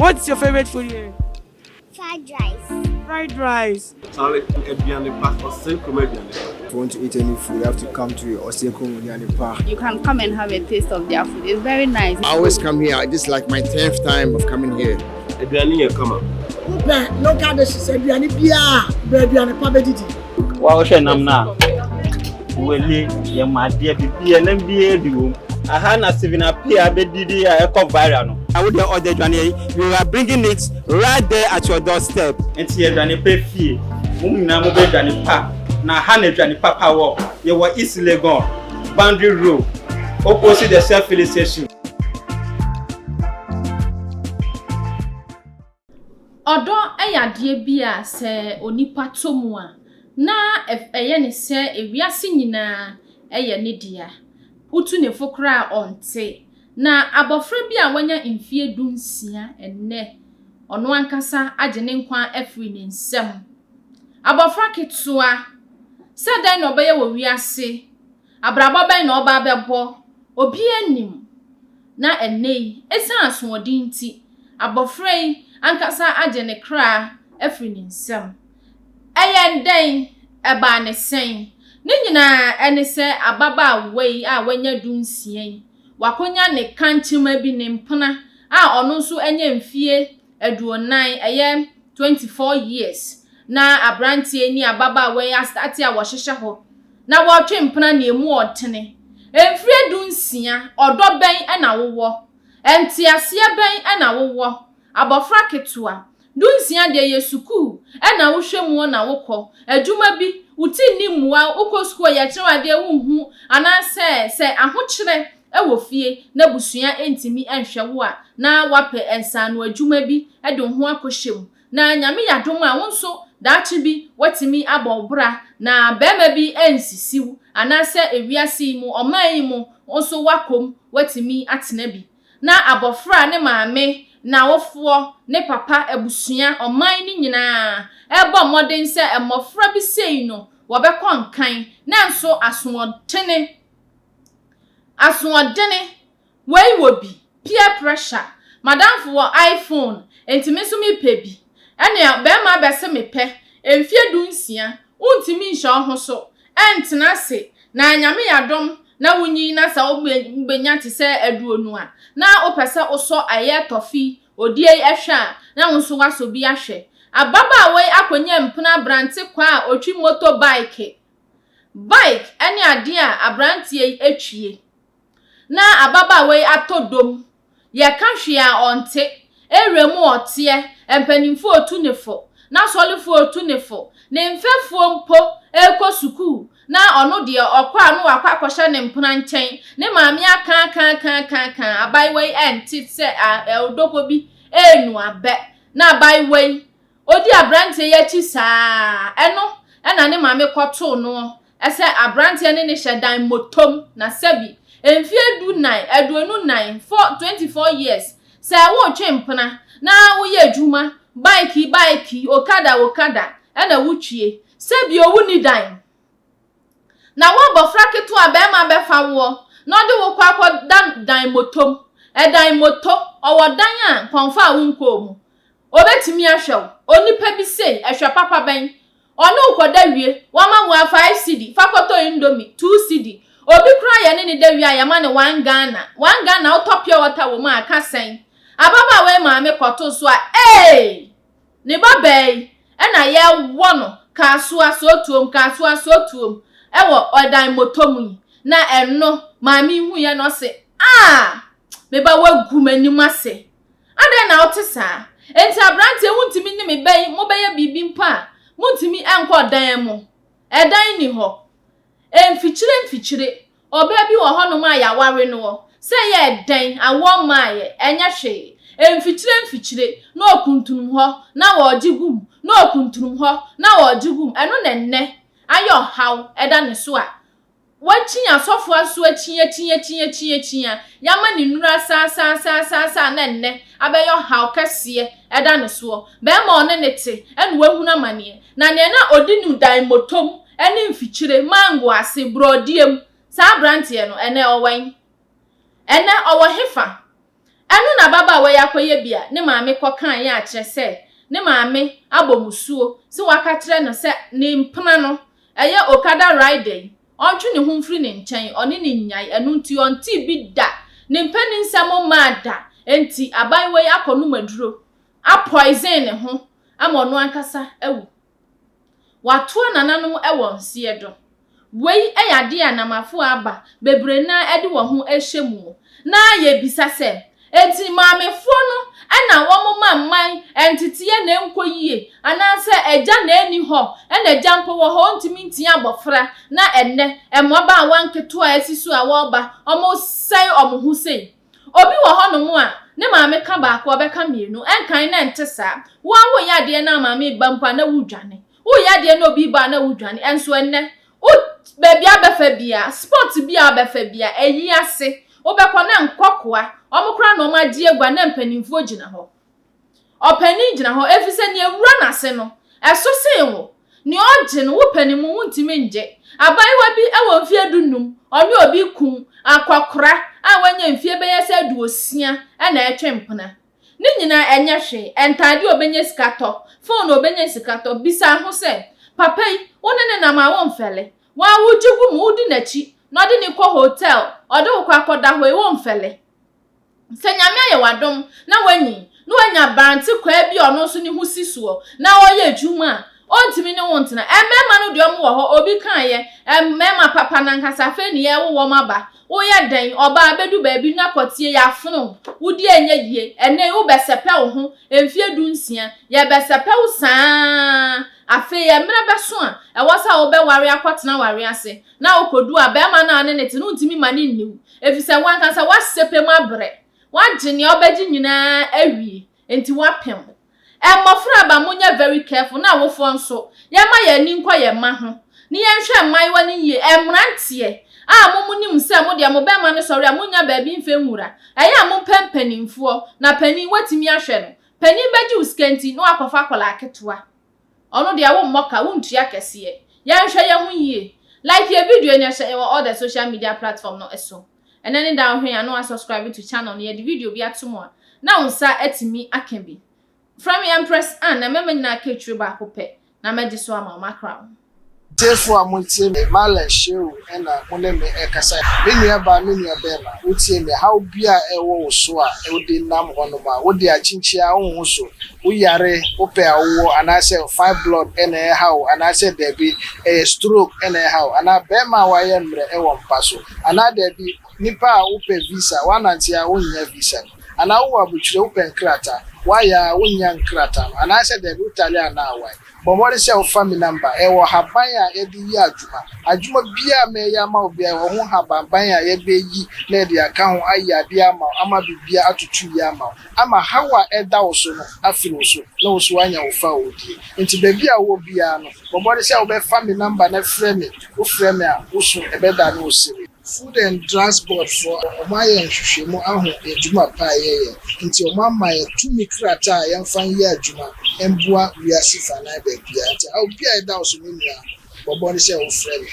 What's your favorite food here? Fried rice. Fried rice. Sorry, if you want to eat any food, you have to come to Osenko Park. You can come and have a taste of their food. It's very nice. I always come here. This is like my 10th time of coming here. Local dishes, Adriani Bia, Adriani Pabediti. Wow, Shenamna. Well, you my dear BB and MBA. I had a 7 up here, Bedidi, a viral. I would order Johnny. You are bringing it right there at your doorstep. And here, Johnny pay fee. Namu Johnny Pa. Now, Hannah Johnny Papa walk. You were easily gone. Boundary road. Opposite the self-filling station. Odo eyadie bia se onipa tomu a na eye ne se ewiase nyina eye ne dia utu ne fokra onte na abofra bia wanya mfie dunsia enne ono ankasa age ne nkwa afri ne nsem abofra ketua se dan no beye wo wiase abraba ban no oba bebo obi anim na enne esa asodin ti abofra yi ankasa age ne kra afri ne nsem eyenden eba ne sen ne nyina ene se ababa wei a wanya dunsie wakonya ne kanchima bi ne mpana a ono nso enya mfie aduonan eye 24 years na abrantie ni ababa wei astati a wo hyehye ho na wo twe mpana na emu otene emfie dunsia odo ben na wowo entiasia ben na wowo abofra ketua dunsia de yesuku na wo hwemu na wokọ adwuma bi uti ni muwa ukosuko ya kyerwa de wonhu anase se ahokyere ewo fie na busua entimi enhwe wo a na wape ensano adwuma bi de ho akohyem na nyame yadom a wonso daachi bi watimi abobra na bema bi ensisiw anase ewiase mu oman mu wonso wakom watimi atena bi na abofra ne maame na wofo ne papa abusua oman ni nyina ebo moden se emofra bi sei no wobekọ nkan na nso asụọdene wey wobi peer pressure madam for iPhone entimi so me pebi ene be ma be se me pe emfie dunsia untimi nhye ho so entena se na nyame yadom na wunyi na sa obenya te se aduonu a na opese oso aye tofi odie ehwa na wonso waso bi ahwe ababa we akonya mpena brante kwa a otwi motorbike ene ade a abrantie etwie na ababa we atodom ye ka hwe a onte eremu ote empanimfo otunefo na solifo otunefo ne mfefo mpo ekosuku na ono de okwa no akwakwahye ne mpena nchen ne maame aka abai we enti se odoko bi enu abe na abai we odi abrante ya chi saa ena ne maame kwoto no ese abrante ne hyedan motom na sabi emfie du 9 aduonu 9 for 24 years se wo twempena na wo ye adwuma bike okada ena wutwie sabi owu ni dan na wo bofra keto abema befa wo no de wo kwakọ dan motom edan moto owo dan a konfa wo nkomu obetimi ahwew onipa bi sei ehwe papa ben ono ukoda wie wama wa 5 cd fakoto indomie 2 cd obi kra ye ne da wie ayama ne 1 Ghana utopia water wo ma aka sen ababa we maame koto so a ne babei na ye wono kasua sotuom ewo odan motomu na enno maame hu ye no se meba wagu manim ase ade na otesa enti abrante wuntimi ni me bɛn mo bɛyɛ bibi mpa wuntimi enko dan mu edan ni ho emfikyire oba bi wo ho no ma ya ware no se ye dan awo ma ye enya hwe emfikyire na okuntunum ho na wo jigum na okuntunum ho na wo jigum eno na nne ayo haw eda ne so a wachinya sofo aso achinya yama ni nura sa na nne abeyo haw kase eda ne so be ma one ne te ene wahuna mane na ne na odinu dan motom ene mfikyire mango ase brodiem sa brante no ene owan ene owo hefa enu na baba we yakoye bia ne maame kokan ya akire se ne maame abomusuo si waka kire no se ne mpena no eye okada ride ontwe ne humfri ne nchen oni ne nyai enu nti onti bi da ne mpeni nsamo mada enti aban we yakonu maduro a poison ne ho amono ankasa ewu watu nananom ewo nsie do wei eyade anamafo aba bebre na ede wo ho ehyemu na ye bisa se enti maamefo no na wo mamman entitiye na enkoyie ananse eja na eni ho na eja mpo wo ho ntimi ntia abofra na enne emoba awanketo a esisu a wo ba omo sai omo hu sei obi wo ho no mu a ne maame ka ba ko obeka mienu enkan na ntesa wo awo yade na maame ba mpa na wudwane wo yade na obi ba na wudwane enso enne o baby abefa bia sport bia abefa bia eyi ase obekwa na nkokoa omukra na omagye egwa na mpanimfo gina ho opani gina ho efise ne ewura na se no eso se wo ne ogye no wo panimu wuntime nje abaiwa bi ewo mfie dunum oni obi kun akokora awanya mfie beyese aduosia na etwempena ne nyina enye hwe entade obenye sikato phone obenye sikato bisa ho se papa yi wonene na ma wo mfele wa wujugu mu di nachi no de ni ko hotel ode wo kwa koda ho e wo mfele senyame aye wadom na wanyi no anya banti kwa bi ono so ni husisuo na oye adwuma ontimi ne wontena emema no de omo wo ho obi kan ye emema papa na nkasa fe ni ye wo maba wo ya den oba abedu ba bi na kotie ya fono wudi enye yie ene wo besepe wo ho emfie du nsia ye besepe wo saa afe ye mra beso a ewosa wo be ware akotena ware ase na okodu a be ma na ne neti no ntimi ma ne nniwu efise wan kansa wasepe mu abre wagye ne obaji nyina awie enti wapem emofra ba munya very careful na wofo nso ye ma ye ni nkwa ye ma ho ne ye hwe maiwa ne yie emrantie a munim se mo de mo be ma ne sori amunya ba bi mfe nwura eye am pempanimfo na pani watimi ahwe no pani beji uskenti no akofa kola aketoa ono de awo mmoka wontua kese ye hwe ye ho yie like your video nya share all the social media platform no eso and then down here no subscribe to channel ne the video bi atomo na unsa etimi akenbi from Empress Anne na mema nyina ketru ba kope na meji so ama makra Therefore, I'm going to say, Mala show and Moneme Ekasa. Many about many of them would say me how be a wosoa, a would be nam on what they are chinchia also. We are a opera war, and I said 5 blood and a how, and I said there be a stroke and a how, and I bear my wire a one passo, and I there be Nipa open visa, one anti our own visa, and I will open crater. Why are we young crater? And I said the Italian now. But what is your family number? Ewo habaya edi ya ajuma bia me ya ma obi e wo habaya ye be yi na de aka ho aya bia ma ama bibia atutu ya ma ama hawa eda wo so no afiro so na wo so anya wo fa odi nti be bia wo bia no but what is your family number na frame wo frame a wo so e be da no siri Food and transport for Omayan Shushimo Ahu Ejuma Paye until Mamma to me crata young fan year Juma and Bua we are Sifana Bepiat. I'll be a thousand million, but body say, friend,